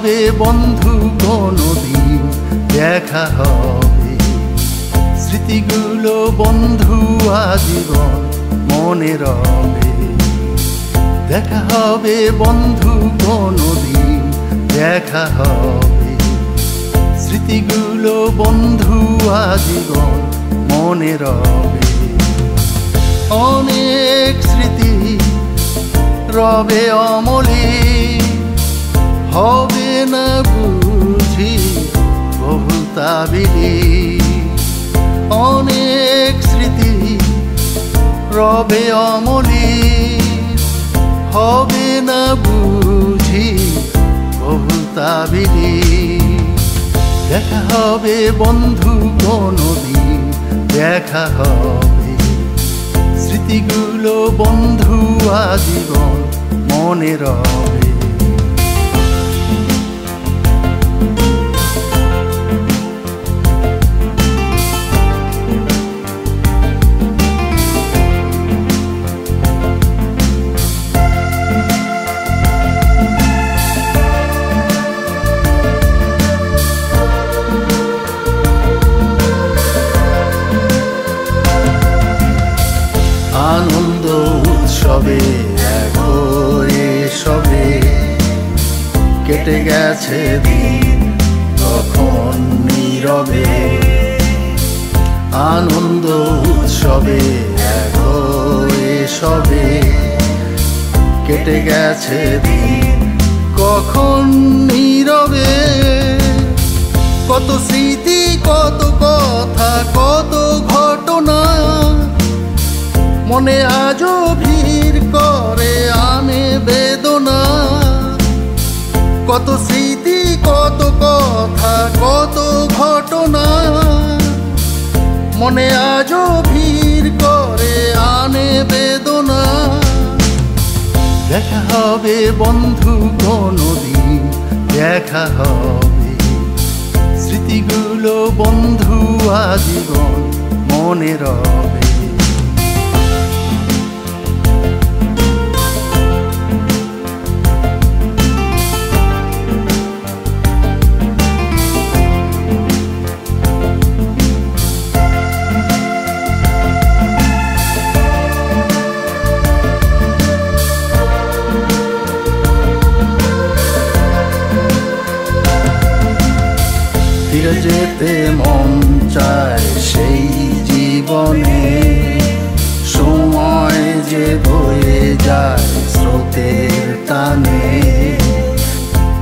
হবে বন্ধু কোনদিন দেখা হবে, স্মৃতিগুলো বন্ধু আজীবন মনে রবে। দেখা হবে বন্ধু কোনদিন দেখা হবে, স্মৃতিগুলো বন্ধু আজীবন মনে রবে। অনেক স্মৃতি রবে অমলি, হবে না বুঝি বহুতাবিলি। অনেক স্মৃতি রবে অমলি, হবে না বুঝি বহুতাবিলি। দেখা হবে বন্ধু কোনদিন দেখা হবে, স্মৃতিগুলো বন্ধু আজীবন মনে রবে। আনন্দ উৎসবে একরে সবে কেটে গেছে দিন তখন নীরবে। আনন্দ উৎসবে একরে সবে কেটে গেছে দিন কখন নীরবে। কত স্মৃতি কত কথা কত ঘটনা মনে আজও ভিড় করে আনে বেদনা। কত স্মৃতি কত কথা কত ঘটনা মনে আজও ভিড় করে আনে বেদনা। দেখা হবে বন্ধু কোনদিন দেখা হবে, স্মৃতিগুলো বন্ধু আজীবন মনে রবে। ফিরে যেতে মন চায় সেই জীবনে, সময় যে বয়ে যায় স্রোতের টানে।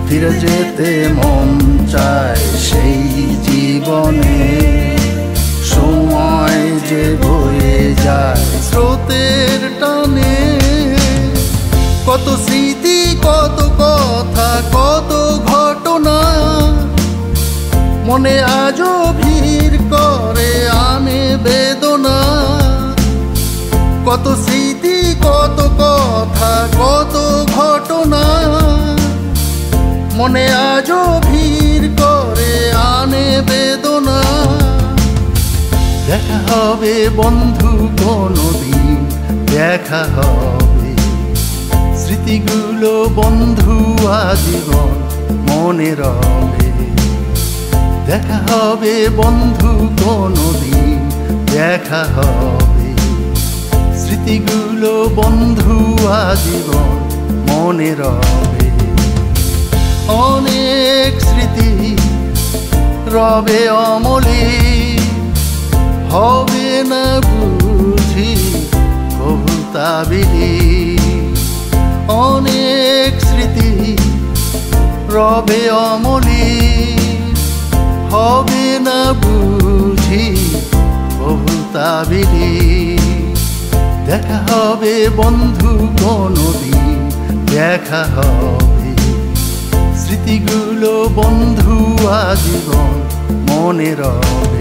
ফিরে যেতে মন চায় সেই জীবনে, সময় যে বয়ে যায় স্রোতের টানে। কত স্মৃতি কত কথা কত ঘটনা মনে আজও ভিড় করে আনে বেদনা। কত স্মৃতি কত কথা কত ঘটনা মনে আজও ভিড় করে আনে বেদনা। দেখা হবে বন্ধু কোনদিন দেখা হবে, স্মৃতিগুলো বন্ধু আজীবন মনে রবে। দেখা হবে বন্ধু কোনদিন দেখা হবে, স্মৃতিগুলো বন্ধু আজীবন মনে রবে। অনেক স্মৃতি রবে অমলি, হবে না বুঝি বহুতাবিলি। অনেক স্মৃতি রবে অমলি, হবে না বুঝি বহুতাবিলি। দেখা হবে বন্ধু কোনদিন দেখা হবে, স্মৃতিগুলো বন্ধু আজীবন মনে রবে।